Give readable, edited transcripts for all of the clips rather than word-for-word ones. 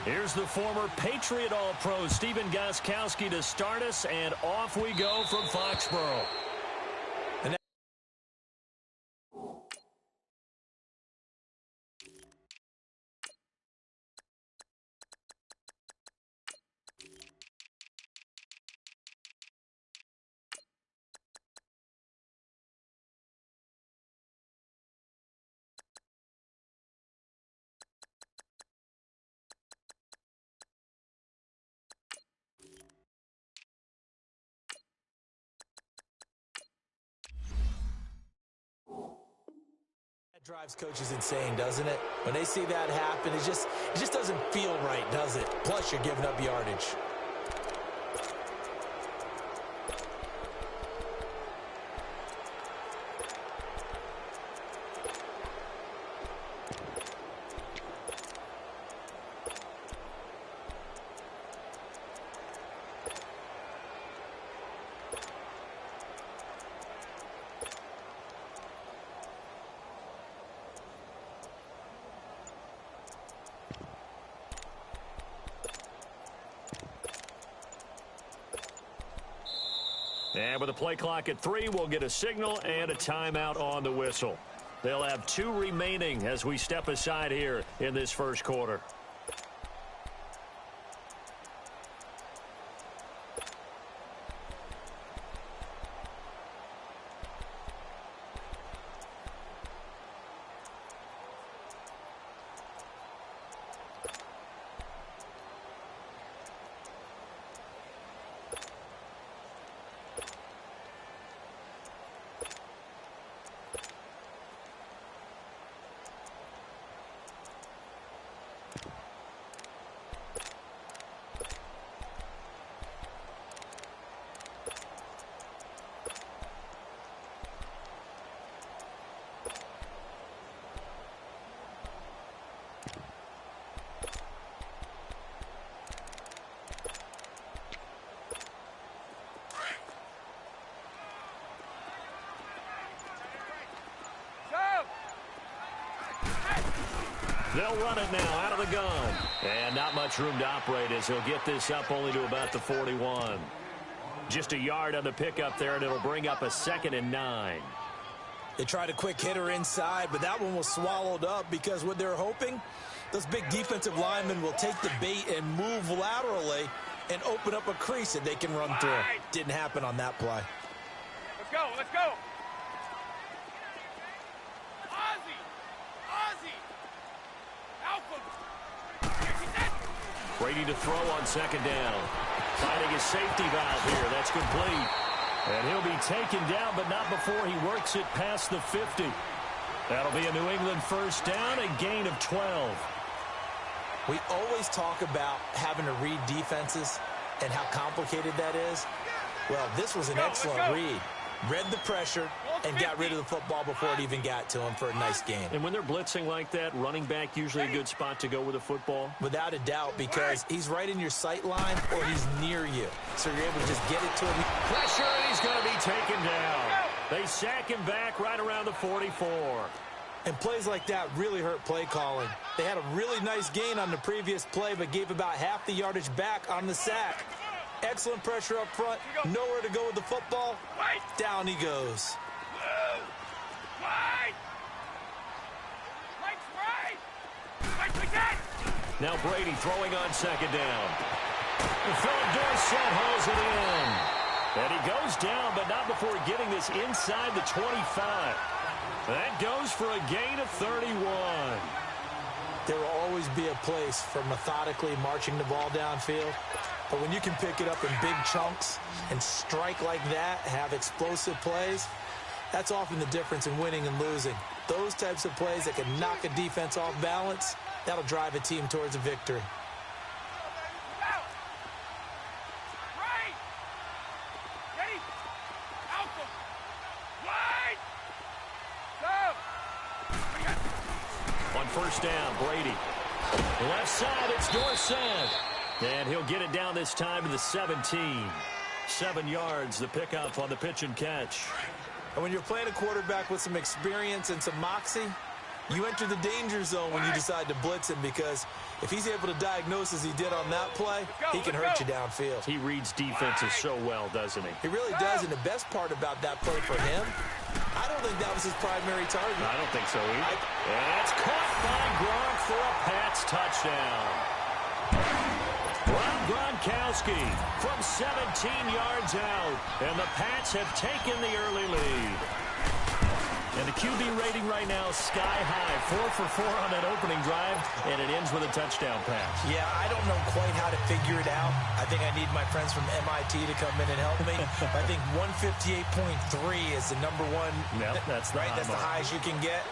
Here's the former Patriot All-Pro Stephen Gostkowski to start us, and off we go from Foxborough. Drives coaches insane, doesn't it? When they see that happen, it just doesn't feel right, does it? Plus, you're giving up yardage. And with the play clock at 3, we'll get a signal and a timeout on the whistle. They'll have 2 remaining as we step aside here in this first quarter. They'll run it now out of the gun. And not much room to operate as he'll get this up only to about the 41. Just a yard on the pickup there, and it'll bring up a 2nd and 9. They tried a quick hitter inside, but that one was swallowed up because what they're hoping, those big defensive linemen will take the bait and move laterally and open up a crease that they can run through. Didn't happen on that play. Let's go, let's go. Brady to throw on 2nd down. Finding his safety valve here. That's complete. And he'll be taken down, but not before he works it past the 50. That'll be a New England first down, a gain of 12. We always talk about having to read defenses and how complicated that is. Well, this was an excellent read. Read the pressure and got rid of the football before it even got to him for a nice gain. And when they're blitzing like that, running back usually a good spot to go with the football? Without a doubt, because he's right in your sight line or he's near you. So you're able to just get it to him. Pressure, and he's going to be taken down. They sack him back right around the 44. And plays like that really hurt play calling. They had a really nice gain on the previous play, but gave about half the yardage back on the sack. Excellent pressure up front. Nowhere to go with the football. Down he goes. Now Brady throwing on 2nd down. Philip Dorsett hauls it in. And he goes down, but not before getting this inside the 25. That goes for a gain of 31. There will always be a place for methodically marching the ball downfield. But when you can pick it up in big chunks and strike like that, have explosive plays, that's often the difference in winning and losing. Those types of plays that can knock a defense off balance, that'll drive a team towards a victory. On 1st down, Brady. Left side, it's Dorsett. And he'll get it down this time to the 17. 7 yards, the pickup on the pitch and catch. And when you're playing a quarterback with some experience and some moxie, You enter the danger zone when you decide to blitz him, because if he's able to diagnose as he did on that play, he can hurt you downfield. He reads defenses so well, doesn't he? He really does, and the best part about that play for him, I don't think that was his primary target. I don't think so either. And it's caught by Gronk for a Pats touchdown. Rob Gronkowski from 17 yards out, and the Pats have taken the early lead. And the QB rating right now is sky high. 4 for 4 on that opening drive, and it ends with a touchdown pass. Yeah, I don't know quite how to figure it out. I think I need my friends from MIT to come in and help me. I think 158.3 is the number one. Yep, that's the right. That's the highest you can get.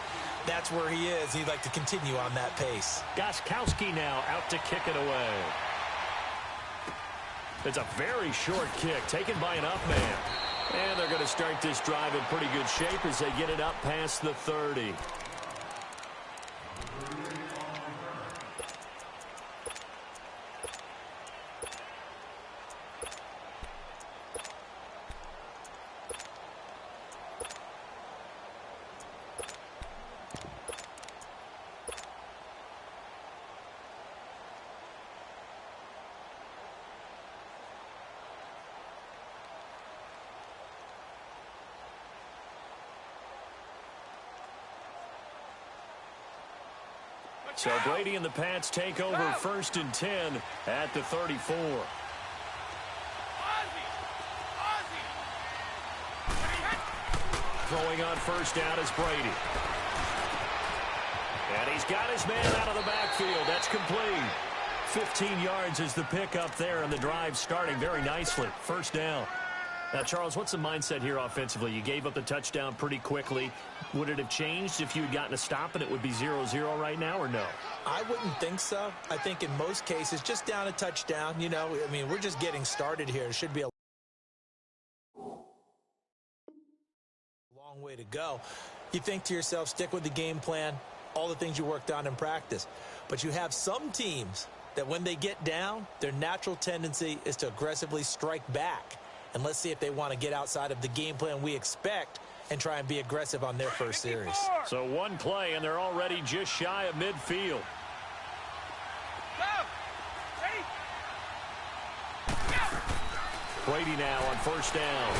That's where he is. He'd like to continue on that pace. Gronkowski now out to kick it away. It's a very short kick taken by an up man. And they're going to start this drive in pretty good shape as they get it up past the 30. So Brady and the Pats take over 1st and 10 at the 34. Throwing on first down is Brady. And he's got his man out of the backfield. That's complete. 15 yards is the pickup there, and the drive starting very nicely. First down. Now, Charles, what's the mindset here offensively? You gave up the touchdown pretty quickly. Would it have changed if you had gotten a stop and it would be 0-0 right now, or no? I wouldn't think so. I think in most cases, just down a touchdown, you know, I mean, we're just getting started here. It should be a long way to go. You think to yourself, stick with the game plan, all the things you worked on in practice. But you have some teams that when they get down, their natural tendency is to aggressively strike back. And let's see if they want to get outside of the game plan we expect and try and be aggressive on their first series. So one play, and they're already just shy of midfield. Brady now on first down.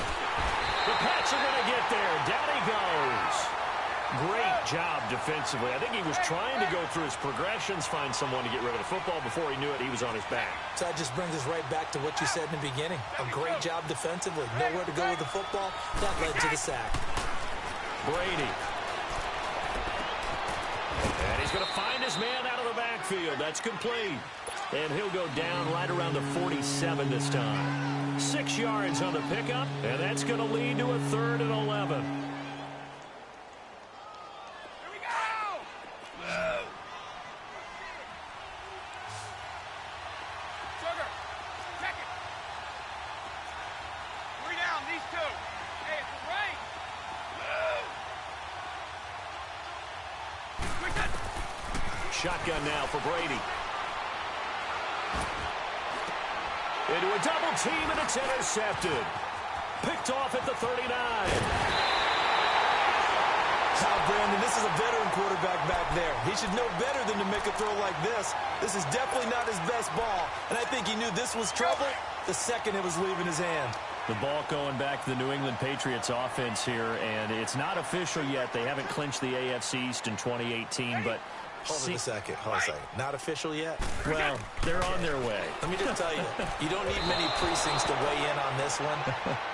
The Pats are going to get there. Down he goes. Great job defensively. I think he was trying to go through his progressions, find someone to get rid of the football. Before he knew it, he was on his back. So that just brings us right back to what you said in the beginning. A great job defensively. Nowhere to go with the football. That led to the sack. Brady. And he's going to find his man out of the backfield. That's complete. And he'll go down right around the 47 this time. 6 yards on the pickup, and that's going to lead to a 3rd and 11. Shotgun now for Brady. Into a double team, and it's intercepted. Picked off at the 39. Brandon, this is a veteran quarterback back there. He should know better than to make a throw like this. This is definitely not his best ball, and I think he knew this was trouble the second it was leaving his hand. The ball going back to the New England Patriots offense here, and it's not official yet. They haven't clinched the AFC East in 2018, but Hold on a second. Not official yet? Well, they're on their way. Let me just tell you, you don't need many precincts to weigh in on this one.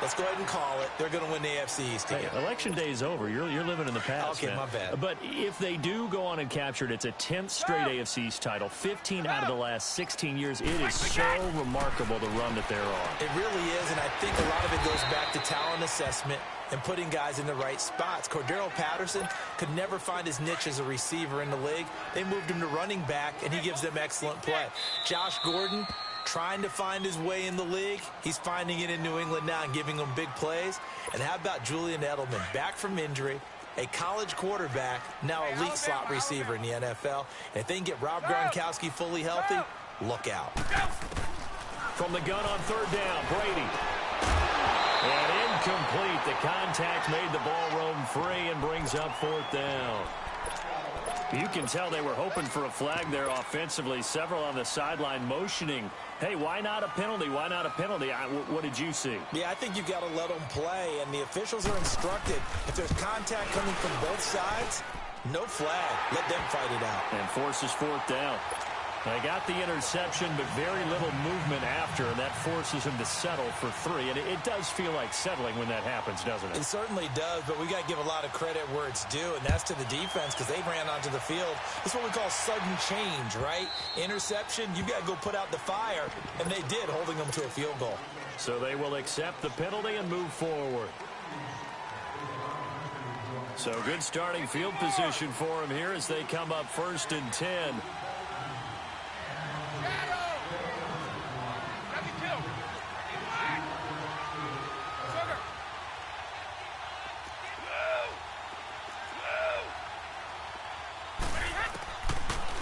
Let's go ahead and call it. They're going to win the AFC East again. Hey, election day is over. You're living in the past, okay, man. my bad. But if they do go on and capture it, it's a 10th straight AFC East title, 15 out of the last 16 years. It is so remarkable the run that they're on. It really is, and I think a lot of it goes back to talent assessment and putting guys in the right spots. Cordero Patterson could never find his niche as a receiver in the league. They moved him to running back, and he gives them excellent play. Josh Gordon trying to find his way in the league. He's finding it in New England now and giving them big plays. And how about Julian Edelman, back from injury, a college quarterback, now elite slot receiver in the NFL. And if they can get Rob Gronkowski fully healthy, look out. From the gun on third down, Brady. And incomplete. The contact made the ball roam free and brings up fourth down. You can tell they were hoping for a flag there offensively. Several on the sideline motioning, hey, why not a penalty? Why not a penalty? What did you see? Yeah, I think you got to let them play, and the officials are instructed. If there's contact coming from both sides, no flag. Let them fight it out. And forces fourth down. They got the interception, but very little movement after, and that forces him to settle for 3. And it does feel like settling when that happens, doesn't it? It certainly does, but we got to give a lot of credit where it's due, and that's to the defense because they ran onto the field. That's what we call sudden change, right? Interception, you got to go put out the fire, and they did, holding them to a field goal. So they will accept the penalty and move forward. So good starting field position for him here as they come up 1st and 10.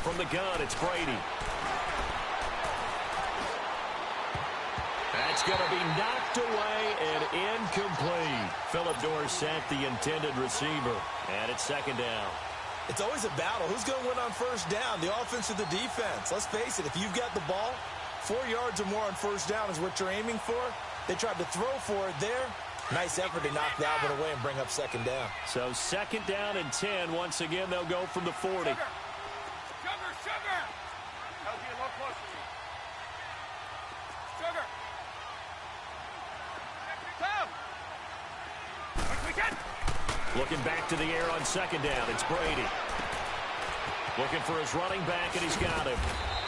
From the gun, it's Brady. That's going to be knocked away and incomplete. Philip Dorsett, the intended receiver. And it's 2nd down. It's always a battle. Who's going to win on 1st down, the offense or the defense? Let's face it, if you've got the ball, 4 yards or more on 1st down is what you're aiming for. They tried to throw for it there. Nice effort to knock that one away and bring up 2nd down. So 2nd down and 10. Once again, they'll go from the 40. Sugar! That'll be a little close to me. Sugar! Tom! Quick we can! Looking back to the air on 2nd down. It's Brady. Looking for his running back, and he's got him.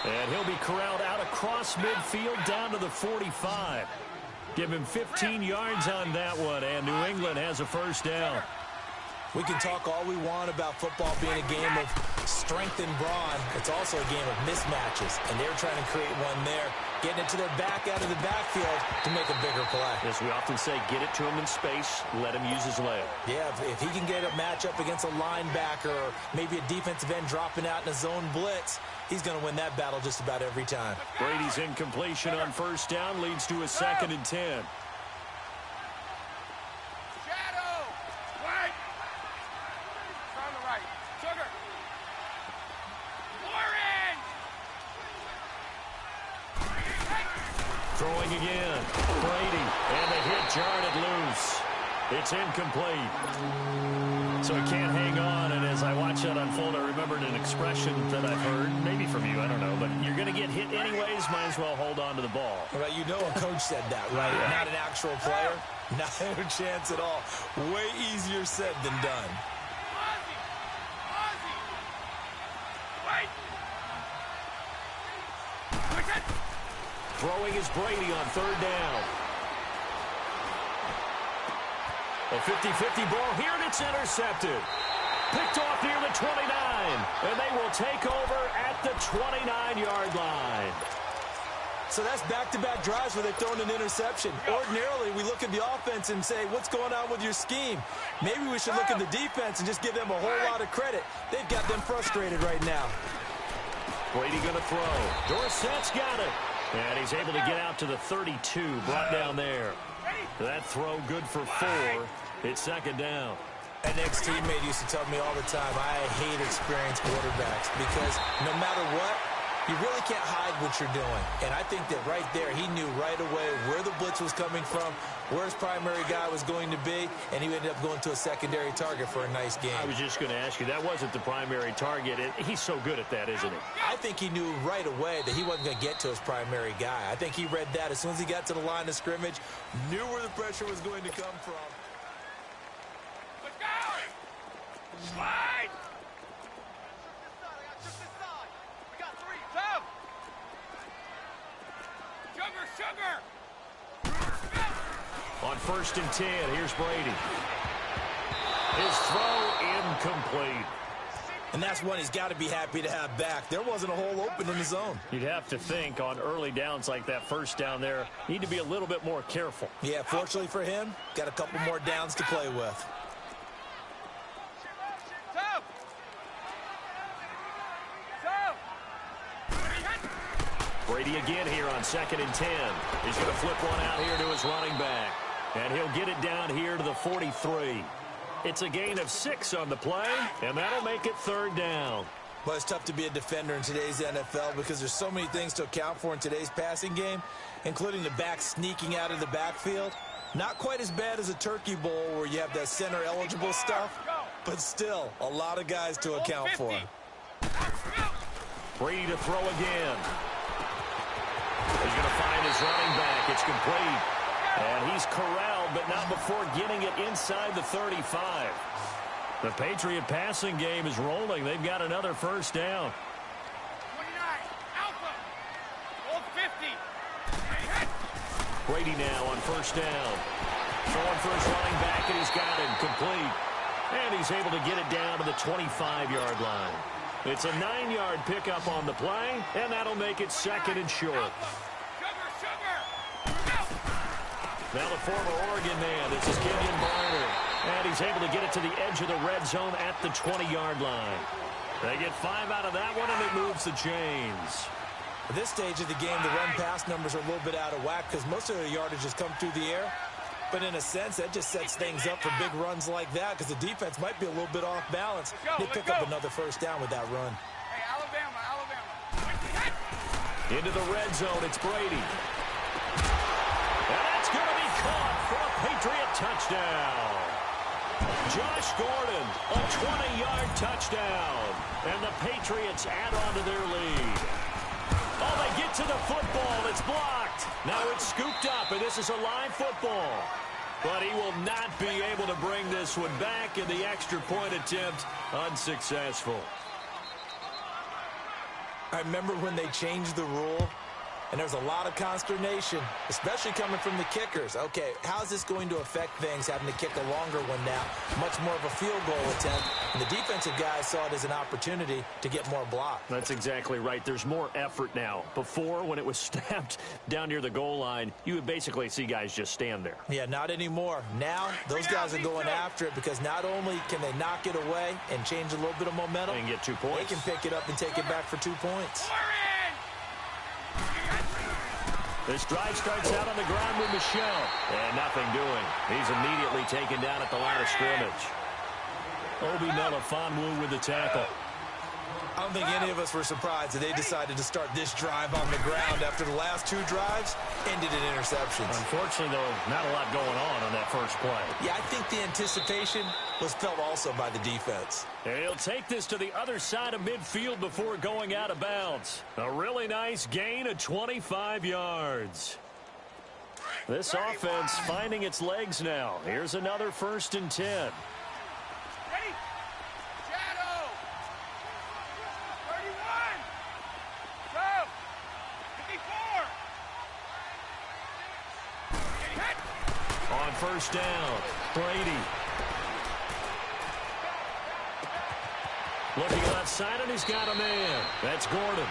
And he'll be corralled out across midfield down to the 45. Give him 15 yards on that one, and New England has a 1st down. We can talk all we want about football being a game of strength and brawn. It's also a game of mismatches, and they're trying to create one there, getting it to their back out of the backfield to make a bigger play. As we often say, get it to him in space, let him use his leg. Yeah, if he can get a matchup against a linebacker or maybe a defensive end dropping out in a zone blitz, he's going to win that battle just about every time. Brady's incompletion on 1st down leads to a 2nd and 10. Throwing again. Brady. And the hit jarred it loose. It's incomplete. So he can't hang on. And as I watch that unfold, I remembered an expression that I've heard, maybe from you, I don't know, but you're going to get hit anyways, might as well hold on to the ball. Right, you know a coach said that, right? Yeah. Not an actual player. Not a chance at all. Way easier said than done. Throwing is Brady on 3rd down. A 50-50 ball here, and it's intercepted. Picked off near the 29, and they will take over at the 29-yard line. So that's back-to-back drives where they've thrown an interception. Ordinarily, we look at the offense and say, what's going on with your scheme? Maybe we should look at the defense and just give them a whole lot of credit. They've got them frustrated right now. Brady going to throw. Dorsett's got it. And he's able to get out to the 32, brought down there. That throw good for 4. It's 2nd down. An ex-teammate used to tell me all the time, I hate experienced quarterbacks because no matter what, you really can't hide what you're doing. And I think that right there, he knew right away where the blitz was coming from, where his primary guy was going to be, and he ended up going to a secondary target for a nice game. I was just going to ask you, that wasn't the primary target. He's so good at that, isn't he? I think he knew right away that he wasn't going to get to his primary guy. I think he read that as soon as he got to the line of scrimmage, knew where the pressure was going to come from. Let's go! Slide! Sugar! On 1st and 10, here's Brady. His throw incomplete. And that's one he's got to be happy to have back. There wasn't a hole open in the zone. You'd have to think on early downs like that 1st down there, need to be a little bit more careful. Yeah, fortunately for him, got a couple more downs to play with. Brady again here on 2nd and 10. He's going to flip one out here to his running back. And he'll get it down here to the 43. It's a gain of 6 on the play, and that'll make it 3rd down. Well, it's tough to be a defender in today's NFL because there's so many things to account for in today's passing game, including the back sneaking out of the backfield. Not quite as bad as a turkey bowl where you have that center-eligible stuff, but still a lot of guys to account for. Brady to throw again. He's going to find his running back. It's complete. And he's corralled, but not before getting it inside the 35. The Patriot passing game is rolling. They've got another 1st down. 29, Alpha, old 50. Brady now on 1st down. Throwing for his running back, and he's got him complete. And he's able to get it down to the 25-yard line. It's a 9-yard pickup on the play, and that'll make it 2nd and short. Now the former Oregon man, this is Kenyon Barner. And he's able to get it to the edge of the red zone at the 20-yard line. They get 5 out of that one, and it moves the chains. At this stage of the game, the run-pass numbers are a little bit out of whack because most of their yardage has come through the air. But in a sense, that just sets things up for big runs like that because the defense might be a little bit off balance. They pick up another 1st down with that run. Hey, Alabama. Into the red zone, it's Brady. And that's going to be caught for a Patriot touchdown. Josh Gordon, a 20-yard touchdown. And the Patriots add on to their lead. Oh, they get to the football. It's blocked. Now it's scooped up, and this is a live football. But he will not be able to bring this one back, and the extra point attempt unsuccessful. I remember when they changed the rule, and there was a lot of consternation, especially coming from the kickers. Okay, how's this going to affect things, having to kick a longer one now? Much more of a field goal attempt. And the defensive guys saw it as an opportunity to get more block. That's exactly right. There's more effort now. Before, when it was snapped down near the goal line, you would basically see guys just stand there. Yeah, not anymore. Now, those guys are going after it because not only can they knock it away and change a little bit of momentum, and get 2 points. They can pick it up and take it back for 2 points. This drive starts out on the ground with Michelle. And nothing doing. He's immediately taken down at the line of scrimmage. Obi Melifonwu with the tackle. I don't think any of us were surprised that they decided to start this drive on the ground after the last 2 drives ended in interceptions. Unfortunately, though, not a lot going on that first play. Yeah, I think the anticipation was felt also by the defense. And he'll take this to the other side of midfield before going out of bounds. A really nice gain of 25 yards. This offense finding its legs now. Here's another 1st and 10. Ready? Shadow. 31. Go. 54. On 1st down, Brady. Looking left side, and he's got a man. That's Gordon.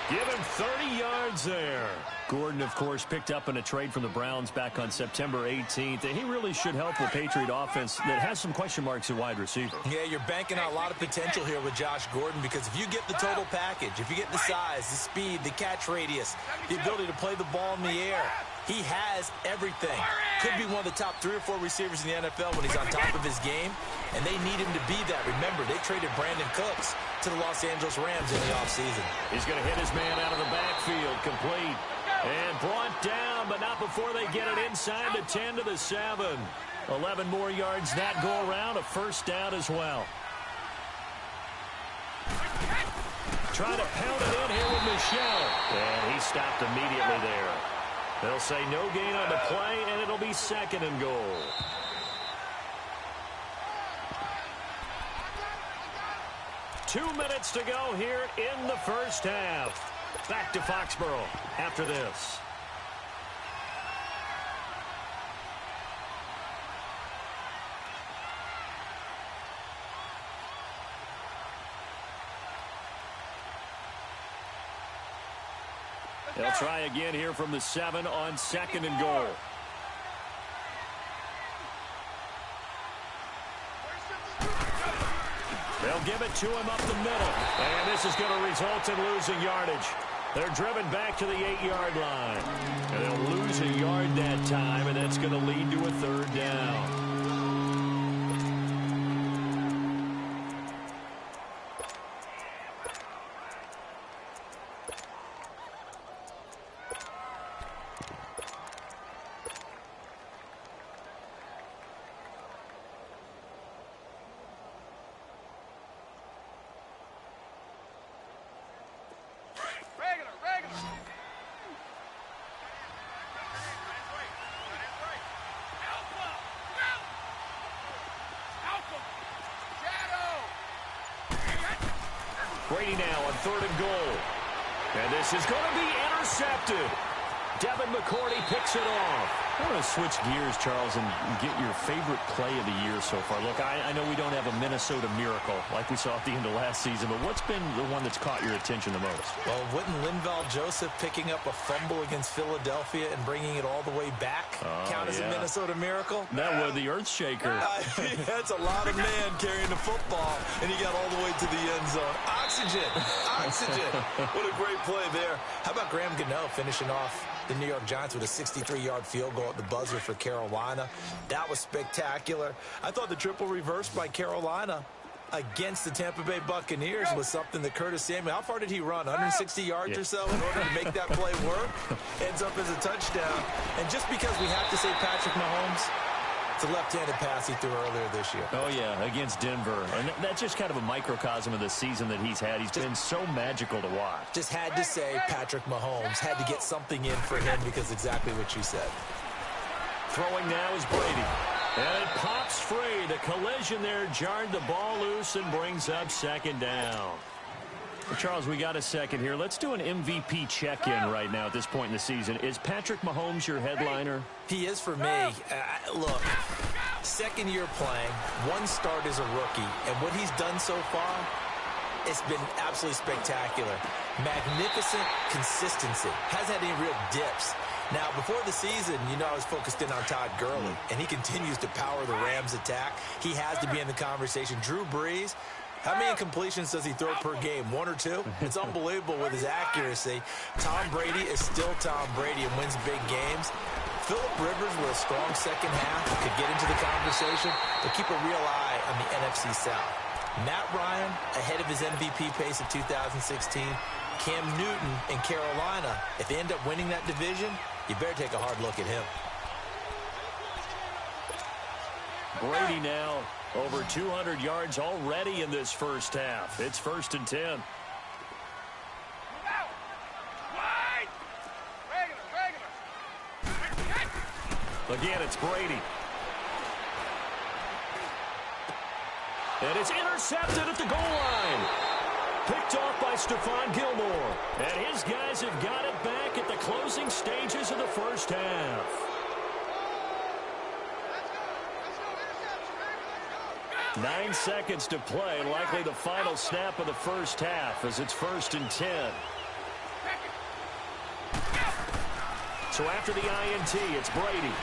Give him 30 yards there. Gordon, of course, picked up in a trade from the Browns back on September 18th, and he really should help the Patriot offense that has some question marks at wide receiver. Yeah, you're banking on a lot of potential here with Josh Gordon because if you get the total package, if you get the size, the speed, the catch radius, the ability to play the ball in the air, he has everything. Could be one of the top 3 or 4 receivers in the NFL when he's on top of his game, and they need him to be that. Remember, they traded Brandon Cooks to the Los Angeles Rams in the offseason. He's going to hit his man out of the backfield, complete. And brought down, but not before they get it inside the 10 to the 7. 11 more yards that go around, a 1st down as well. Trying to pound it in here with Michelle. And he stopped immediately there. They'll say no gain on the play, and it'll be 2nd and goal. Two minutes to go here in the first half. Back to Foxborough after this. They'll try again here from the 7 on 2nd and goal. They'll give it to him up the middle. And this is going to result in losing yardage. They're driven back to the 8-yard line. And they'll lose a yard that time, and that's going to lead to a 3rd down. Brady now on 3rd and goal. And this is going to be intercepted. Devin McCourty picks it off. I want to switch gears, Charles, and get your favorite play of the year so far. Look, I know we don't have a Minnesota miracle like we saw at the end of last season, but what's been the one that's caught your attention the most? Well, wouldn't Linval Joseph picking up a fumble against Philadelphia and bringing it all the way back count as a Minnesota miracle? That was the earth shaker. That's a lot of man carrying the football, and he got all the way to the end zone. Oxygen. What a great play there. How about Graham Gano finishing off the New York Giants with a 63-yard field goal at the buzzer for Carolina? That was spectacular. I thought the triple reverse by Carolina against the Tampa Bay Buccaneers was something that Curtis Samuel, how far did he run? 160 yards or so in order to make that play work? Ends up as a touchdown. And just because we have to say Patrick Mahomes, it's a left-handed pass he threw earlier this year. Oh, yeah, against Denver. And that's just kind of a microcosm of the season that he's had. He's been so magical to watch. Just had to say Patrick Mahomes had to get something in for him because exactly what you said. Throwing now is Brady. And it pops free. The collision there jarred the ball loose and brings up 2nd down. Well, Charles, we got a second here. Let's do an MVP check-in right now at this point in the season. Is Patrick Mahomes your headliner? He is for me. Look, 2nd year playing, 1 start as a rookie, and what he's done so far, it's been absolutely spectacular. Magnificent consistency. Hasn't had any real dips. Now, before the season, I was focused in on Todd Gurley, and he continues to power the Rams' attack. He has to be in the conversation. Drew Brees, how many completions does he throw per game? 1 or 2? It's unbelievable with his accuracy. Tom Brady is still Tom Brady and wins big games. Phillip Rivers with a strong second half could get into the conversation, but keep a real eye on the NFC South. Matt Ryan ahead of his MVP pace of 2016. Cam Newton in Carolina. If they end up winning that division, you better take a hard look at him. Brady now over 200 yards already in this first half. It's 1st and 10. Again, it's Brady. And it's intercepted at the goal line. Picked off by Stephon Gilmore. And his guys have got it back at the closing stages of the first half. 9 seconds to play, likely the final snap of the first half as it's 1st and 10. So after the INT, it's Brady.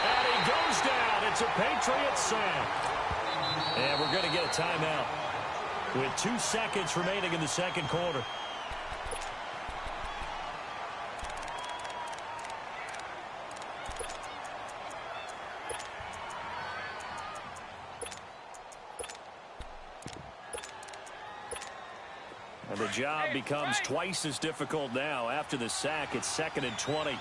And he goes down. It's a Patriots sack. And we're going to get a timeout with 2 seconds remaining in the 2nd quarter. And the job becomes twice as difficult now. After the sack, it's 2nd and 20.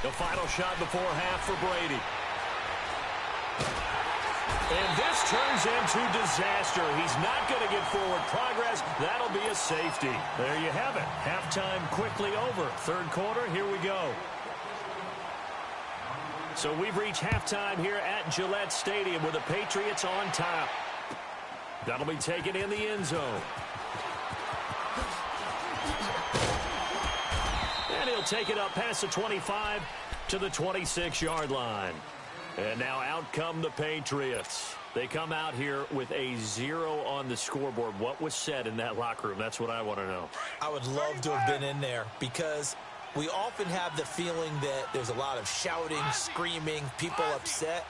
The final shot before half for Brady. And this turns into disaster. He's not going to get forward progress. That'll be a safety. There you have it. Halftime quickly over. 3rd quarter, here we go. So we've reached halftime here at Gillette Stadium with the Patriots on top. That'll be taken in the end zone. And he'll take it up past the 25 to the 26-yard line. And now out come the Patriots. They come out here with a 0 on the scoreboard. What was said in that locker room? That's what I want to know. I would love to have been in there because we often have the feeling that there's a lot of shouting, screaming, people upset.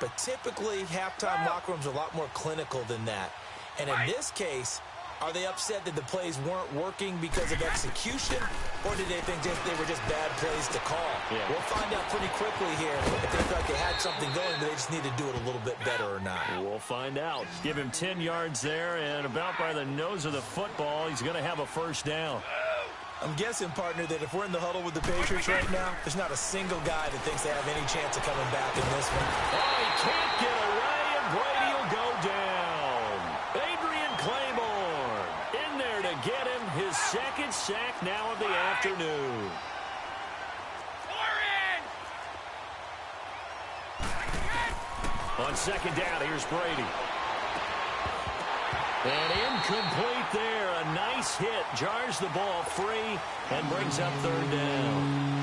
But typically, halftime locker rooms are a lot more clinical than that. And in this case, are they upset that the plays weren't working because of execution, or did they think they were just bad plays to call? Yeah. We'll find out pretty quickly here if they thought they had something going, but they just need to do it a little bit better or not. We'll find out. Give him 10 yards there, and about by the nose of the football, he's going to have a first down. I'm guessing, partner, that if we're in the huddle with the Patriots right now, there's not a single guy that thinks they have any chance of coming back in this one. Oh, he can't get away, and Brady will go down. Adrian Claiborne in there to get him his 2nd sack now of the afternoon. On 2nd down, here's Brady. And incomplete there. A nice hit. Jars the ball free and brings up third down.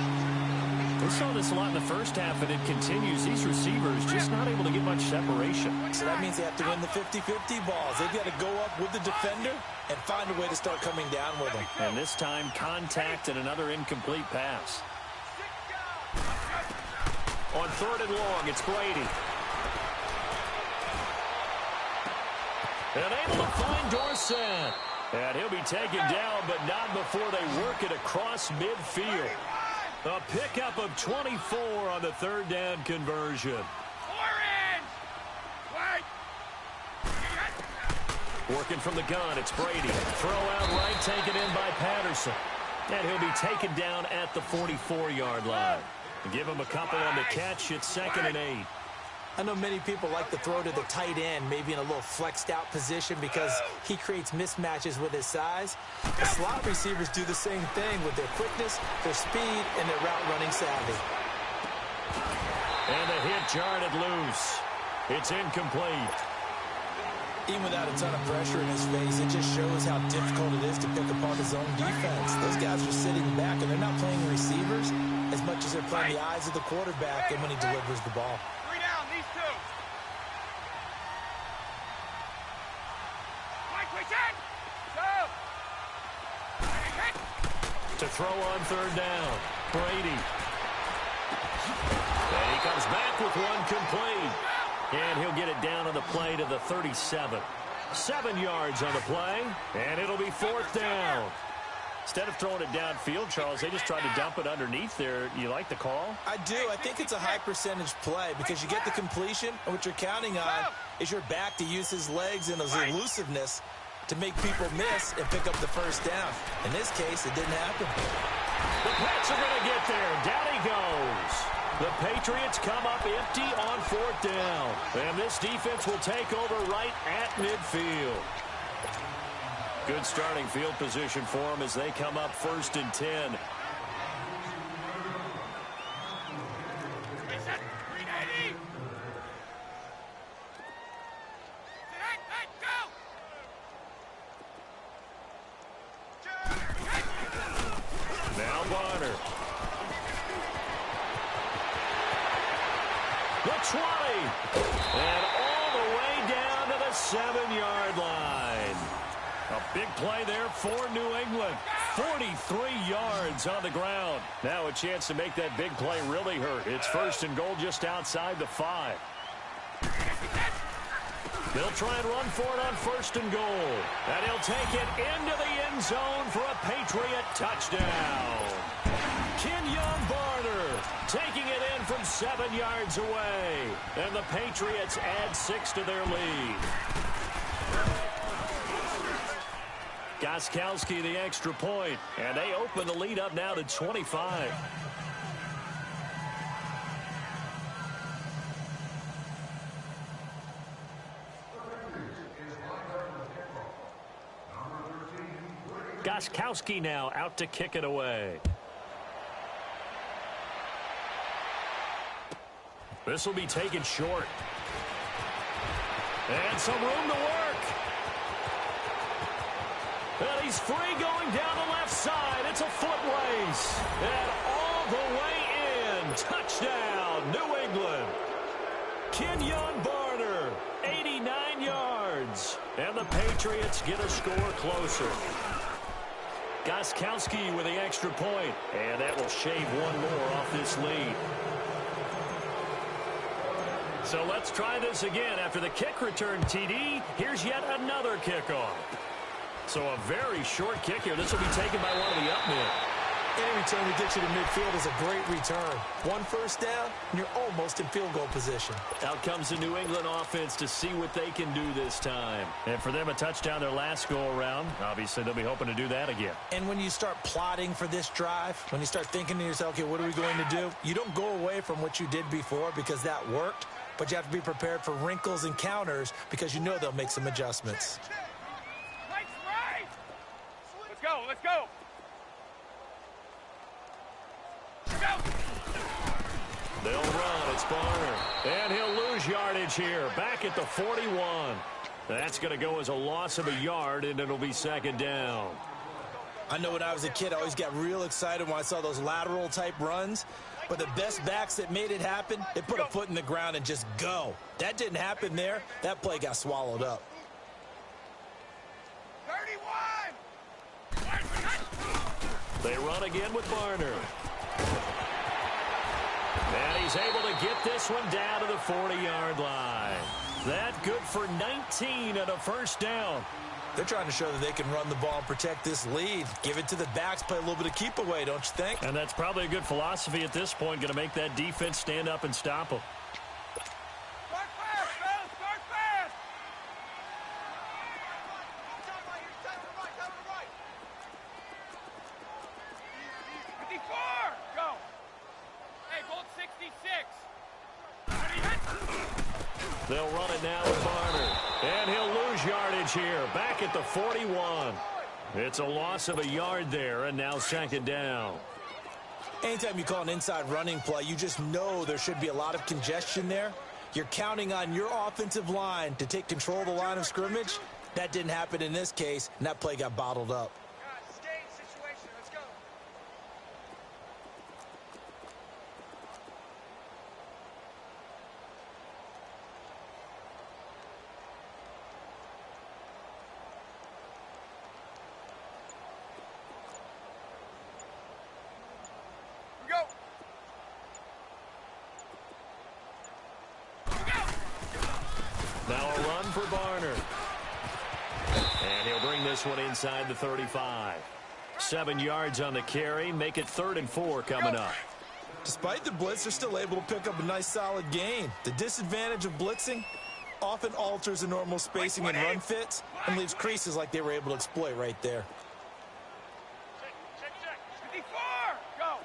We saw this a lot in the first half, and it continues. These receivers just not able to get much separation. So that means they have to win the 50-50 balls. They've got to go up with the defender and find a way to start coming down with them. And this time, contact and another incomplete pass. On third and long, it's Brady. And able to find Dorsett. And he'll be taken down, but not before they work it across midfield. A pickup of 24 on the third down conversion. Working from the gun, it's Brady. Throw out right, taken in by Patterson. And he'll be taken down at the 44-yard line. Give him a couple on the catch. It's 2nd and 8. I know many people like to throw to the tight end, maybe in a little flexed out position because he creates mismatches with his size. The slot receivers do the same thing with their quickness, their speed, and their route running savvy. And the hit jarred it loose. It's incomplete. Even without a ton of pressure in his face, it just shows how difficult it is to pick apart his own defense. Those guys are sitting back, and they're not playing receivers as much as they're playing the eyes of the quarterback and when he delivers the ball. To throw on third down, Brady. And he comes back with one complete. And he'll get it down on the play to the 37. 7 yards on the play, and it'll be 4th down. Instead of throwing it downfield, Charles, they just tried to dump it underneath there. You like the call? I do. I think it's a high percentage play because you get the completion, and what you're counting on is your back to use his legs and his elusiveness to make people miss and pick up the first down. In this case, it didn't happen. The Pats are going to get there. Down he goes. The Patriots come up empty on 4th down. And this defense will take over right at midfield. Good starting field position for them as they come up 1st and 10. The 20. And all the way down to the 7-yard line. A big play there for New England. 43 yards on the ground. Now a chance to make that big play really hurt. It's 1st and goal just outside the 5. They'll try and run for it on 1st and goal. And he'll take it into the end zone for a Patriot touchdown. Kenyon Barner taking it in from 7 yards away. And the Patriots add 6 to their lead. Gostkowski the extra point. And they open the lead up now to 25. Gostkowski now out to kick it away. This will be taken short. And some room to work. And he's free going down the left side. It's a foot race. And all the way in. Touchdown, New England. Kenyon Barner, 89 yards. And the Patriots get a score closer. Gostkowski with the extra point. And that will shave one more off this lead. So let's try this again. After the kick return TD, here's yet another kickoff. So a very short kick here. This will be taken by one of the up men. Any return to get you to midfield is a great return. 1 first down, and you're almost in field goal position. Out comes the New England offense to see what they can do this time. And for them, a touchdown their last go-around. Obviously, they'll be hoping to do that again. And when you start plotting for this drive, when you start thinking to yourself, okay, what are we going to do? You don't go away from what you did before because that worked, but you have to be prepared for wrinkles and counters because you know they'll make some adjustments. Let's go, let's go. They'll run. It's Barner. And he'll lose yardage here. Back at the 41. That's going to go as a loss of a yard, and it'll be second down. I know when I was a kid, I always got real excited when I saw those lateral-type runs. But the best backs that made it happen, they put a foot in the ground and just go. That didn't happen there. That play got swallowed up. 31! They run again with Barner. And he's able to get this one down to the 40-yard line. That good for 19 and a first down. They're trying to show that they can run the ball and protect this lead. Give it to the backs, play a little bit of keep away, don't you think? And that's probably a good philosophy at this point, going to make that defense stand up and stop them. Start fast, fellas! Start fast! 54! Go! Hey, hold 66! They'll run it now with Barner. And he'll lose yardage here. Back at the 41. It's a loss of a yard there, and now second down. Anytime you call an inside running play, you just know there should be a lot of congestion there. You're counting on your offensive line to take control of the line of scrimmage. That didn't happen in this case, and that play got bottled up. Guys, skate situation. Let's go. Now a run for Barner. And he'll bring this one inside the 35. 7 yards on the carry. Make it 3rd and 4 coming up. Despite the blitz, they're still able to pick up a nice solid gain. The disadvantage of blitzing often alters the normal spacing and run fits and leaves creases like they were able to exploit right there. Check. 54! Go!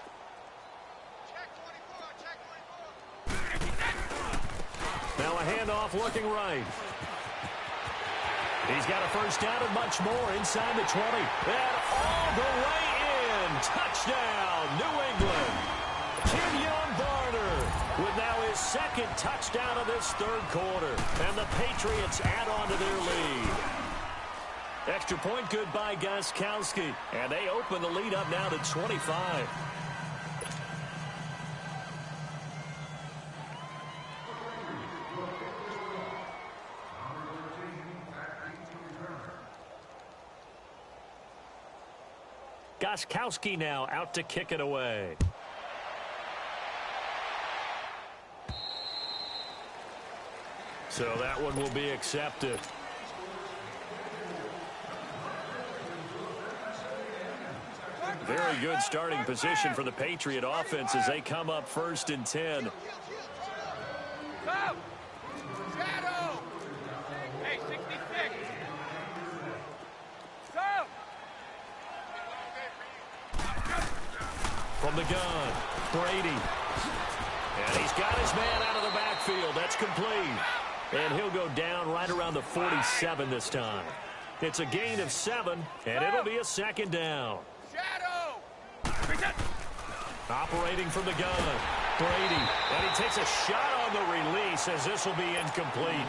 Check 24. Now a handoff looking right. He's got a first down and much more inside the 20. And all the way in. Touchdown, New England. Kenyon Barner with now his 2nd touchdown of this 3rd quarter. And the Patriots add on to their lead. Extra point good by Gostkowski. And they open the lead up now to 25. Gostkowski now out to kick it away. So that one will be accepted. Very good starting position for the Patriot offense as they come up 1st and 10. Come! Shadow! Hey, 66! Come! From the gun, Brady. And he's got his man out of the backfield. That's complete. And he'll go down right around the 47 this time. It's a gain of 7, and it'll be a 2nd down. Shadow! Operating from the gun, Brady. And he takes a shot on the release as this will be incomplete.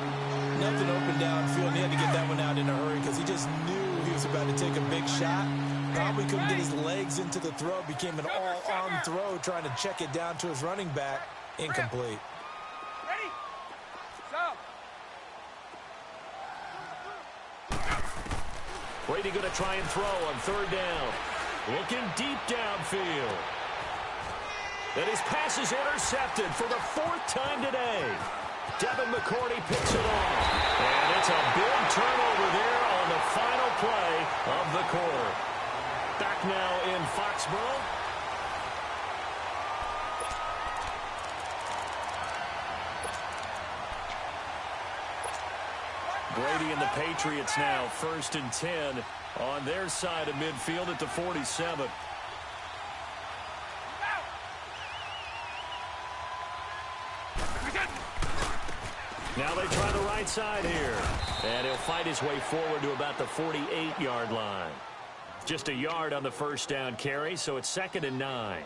Nothing open downfield, and he had to get that one out in a hurry because he just knew he was about to take a big shot. Probably couldn't get his legs into the throw. Became an all-arm throw trying to check it down to his running back. Incomplete. Ready? Stop! Brady going to try and throw on 3rd down. Looking deep downfield. And his pass is intercepted for the 4th time today. Devin McCourty picks it off. And it's a big turnover there on the final play of the quarter. Back now in Foxborough. Brady and the Patriots now 1st and 10 on their side of midfield at the 47. Now they try the right side here. And he'll fight his way forward to about the 48-yard line. Just a yard on the first down carry, so it's 2nd and 9.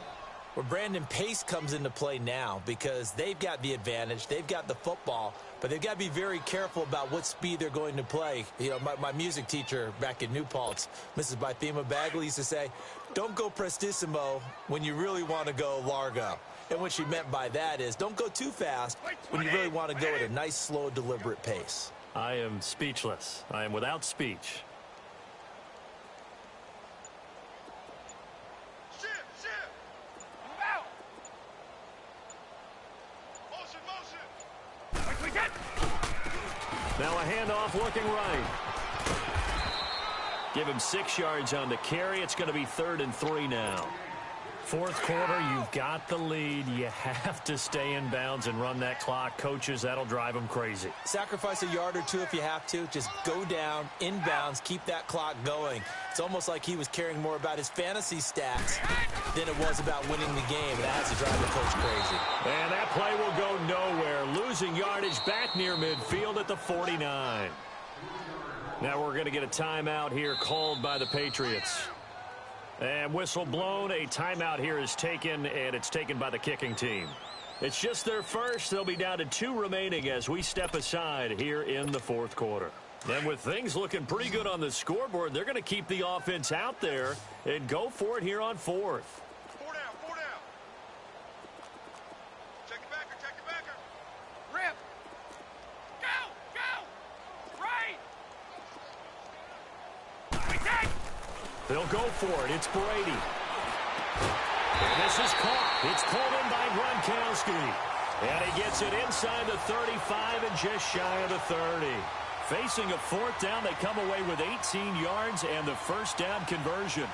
Well, Brandon, pace comes into play now because they've got the advantage. They've got the football, but they've got to be very careful about what speed they're going to play. You know, my music teacher back in New Paltz, Mrs. Bythema Bagley, used to say, don't go prestissimo when you really want to go largo. And what she meant by that is don't go too fast when you really want to go at a nice, slow, deliberate pace. I am speechless. I am without speech. Now a handoff looking right. Give him 6 yards on the carry. It's going to be 3rd and 3 now. Fourth quarter, you've got the lead. You have to stay in bounds and run that clock. Coaches, that'll drive them crazy. Sacrifice a yard or two if you have to. Just go down, in bounds, keep that clock going. It's almost like he was caring more about his fantasy stats than it was about winning the game. That has to drive the coach crazy. And that play will go nowhere. Losing yardage back near midfield at the 49. Now we're going to get a timeout here called by the Patriots. And whistle blown. A timeout here is taken, and it's taken by the kicking team. It's just their first. They'll be down to 2 remaining as we step aside here in the fourth quarter. And with things looking pretty good on the scoreboard, they're going to keep the offense out there and go for it here on 4th. 4 down, 4 down. Check it backer, check it backer. Rip. Go, go. Right. They'll go for it. It's Brady. And this is caught. It's pulled in by Gronkowski. And he gets it inside the 35 and just shy of the 30. Facing a 4th down, they come away with 18 yards and the first down conversion.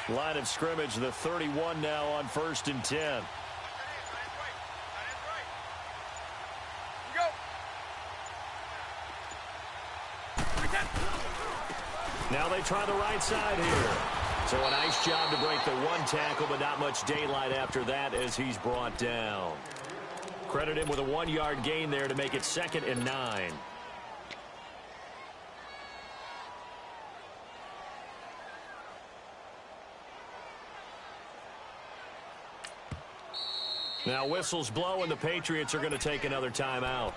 Line of scrimmage, the 31 now on 1st and 10. Now they try the right side here. So a nice job to break the 1 tackle, but not much daylight after that as he's brought down. Credit him with a 1-yard gain there to make it 2nd and 9. Now whistles blow, and the Patriots are going to take another timeout.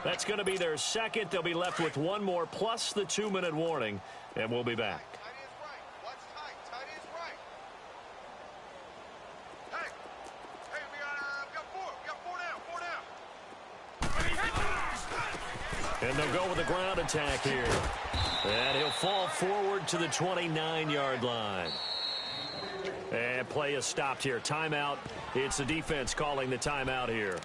That's going to be their second. They'll be left with 1 more plus the 2-minute warning, and we'll be back. Tight is right. Watch tight. Tight is right. Hey, we got 4. We got 4 down. 4 down. And they'll go with a ground attack here. And he'll fall forward to the 29-yard line. And play is stopped here. Timeout. It's the defense calling the timeout here.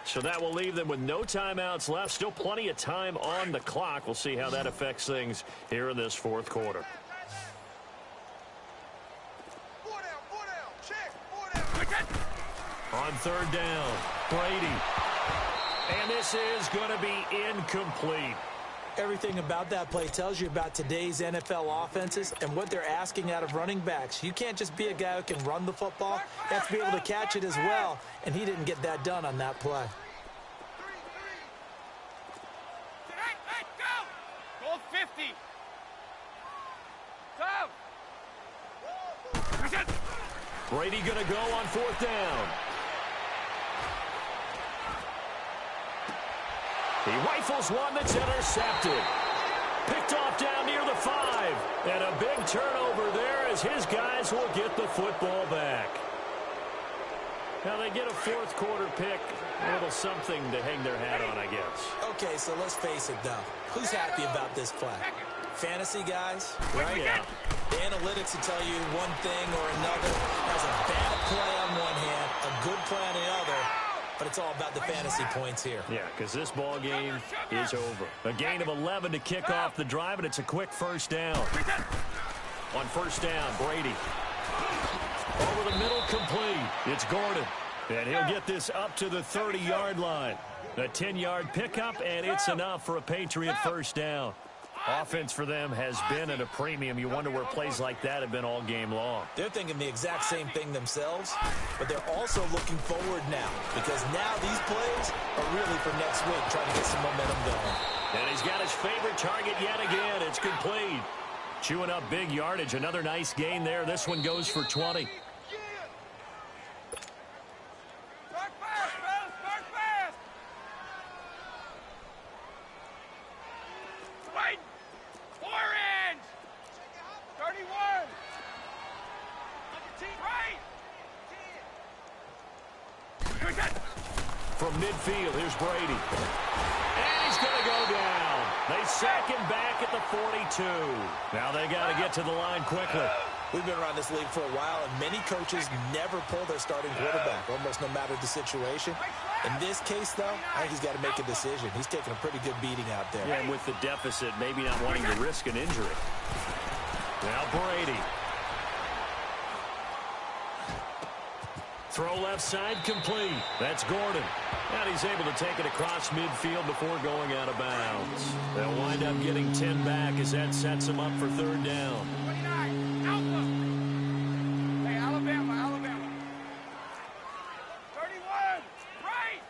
So that will leave them with no timeouts left. Still plenty of time on the clock. We'll see how that affects things here in this fourth quarter. 4 down. 4 down. Check. 4 down. On 3rd down, Brady. And this is going to be incomplete. Everything about that play tells you about today's NFL offenses and what they're asking out of running backs. You can't just be a guy who can run the football. You have to be able to catch it as well, and he didn't get that done on that play. 3. Hey, go. Goal 50. Go. Brady going to go on 4th down. He rifles one that's intercepted. Picked off down near the 5. And a big turnover there as his guys will get the football back. Now they get a fourth quarter pick. A little something to hang their hat on, I guess. Okay, so let's face it, though. Who's happy about this play? Fantasy guys, right? Yeah. The analytics will tell you one thing or another. Has a bad play on one hand, a good play on the other. But it's all about the fantasy points here. Yeah, because this ball game is over. A gain of 11 to kick off the drive, and it's a quick first down. On 1st down, Brady. Over the middle, complete. It's Gordon. And he'll get this up to the 30-yard line. A 10-yard pickup, and it's enough for a Patriot first down. Offense for them has been at a premium. You wonder where plays like that have been all game long. They're thinking the exact same thing themselves, but they're also looking forward now because now these plays are really for next week, trying to get some momentum going. And he's got his favorite target yet again. It's complete. Chewing up big yardage. Another nice gain there. This one goes for 20. From midfield, here's Brady. And he's going to go down. They sack him back at the 42. Now they got to get to the line quickly. We've been around this league for a while, and many coaches never pull their starting quarterback, almost no matter the situation. In this case, though, I think he's got to make a decision. He's taking a pretty good beating out there. Yeah, and with the deficit, maybe not wanting to risk an injury. Now Brady. Throw left side complete. That's Gordon. And he's able to take it across midfield before going out of bounds. They'll wind up getting 10 back as that sets them up for third down. 29, Alpha. Hey, Alabama. 31, right.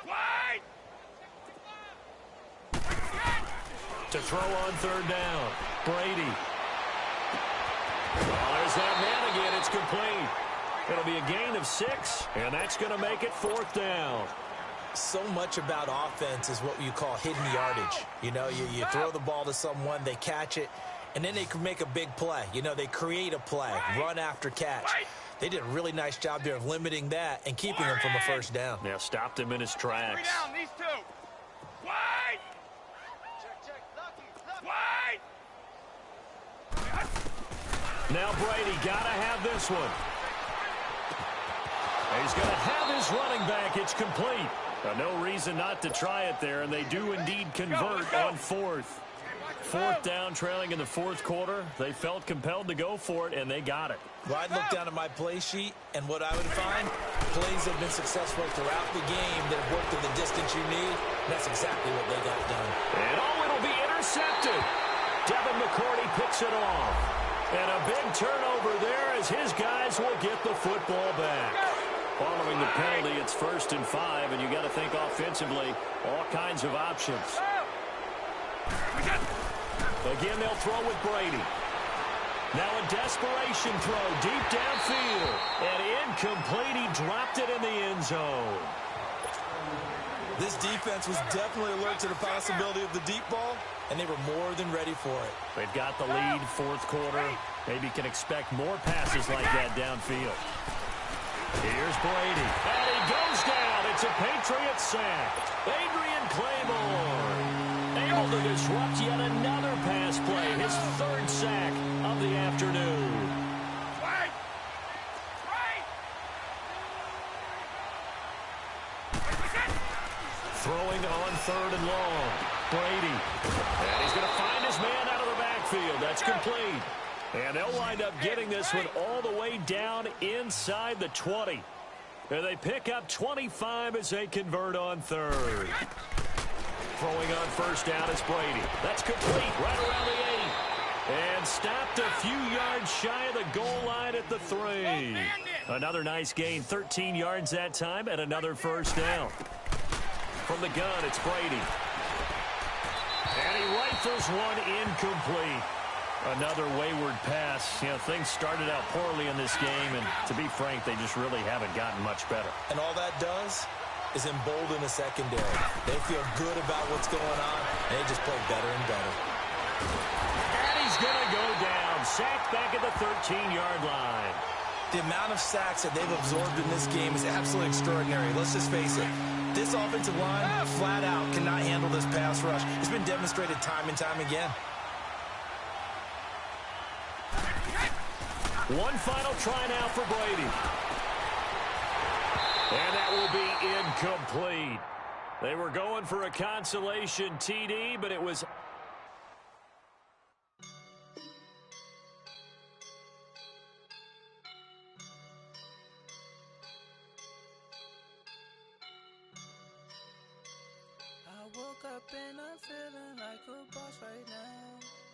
Wide. To throw on third down. Brady. Oh, there's that man again. It's complete. It'll be a gain of 6, and that's going to make it fourth down. So much about offense is what you call hidden yardage. You know, you throw the ball to someone, they catch it, and then they can make a big play. You know, they create a play, run after catch. They did a really nice job there of limiting that and keeping him from a first down. Now stopped him in his tracks. 3 down, these two. Wide. Check. Wide. Now Brady got to have this one. He's going to have his running back. It's complete. No reason not to try it there, and they do indeed convert on fourth. Fourth down, trailing in the fourth quarter. They felt compelled to go for it, and they got it. Well, I'd look down at my play sheet, and what I would find, plays have been successful throughout the game that have worked to the distance you need, and that's exactly what they got done. And it'll be intercepted. Devin McCourty picks it off. And a big turnover there as his guys will get the football back. Following the penalty, it's 1st and 5, and you got to think offensively, all kinds of options. Again, they'll throw with Brady. Now a desperation throw deep downfield. And incomplete. He dropped it in the end zone. This defense was definitely alert to the possibility of the deep ball, and they were more than ready for it. They've got the lead, fourth quarter. Maybe can expect more passes like that downfield. Here's Brady. And he goes down. It's a Patriot sack. Adrian Claymore able to disrupt yet another pass play. His 3rd sack of the afternoon. Throwing on 3rd and long. Brady. And he's going to find his man out of the backfield. That's complete. And they'll wind up getting this one all the way down inside the 20. And they pick up 25 as they convert on 3rd. Throwing on 1st down is Brady. That's complete right around the 8. And stopped a few yards shy of the goal line at the 3. Another nice gain, 13 yards that time, and another 1st down. From the gun, it's Brady. And he rifles one incomplete. Another wayward pass. You know, things started out poorly in this game, and to be frank, they just really haven't gotten much better. And all that does is embolden the secondary. They feel good about what's going on, and they just play better and better. And he's going to go down. Sacked back at the 13-yard line. The amount of sacks that they've absorbed in this game is absolutely extraordinary. Let's just face it. This offensive line, flat out, cannot handle this pass rush. It's been demonstrated time and time again. One final try now for Brady. And that will be incomplete. They were going for a consolation TD, but it was... woke up and I'm feeling like a boss right now.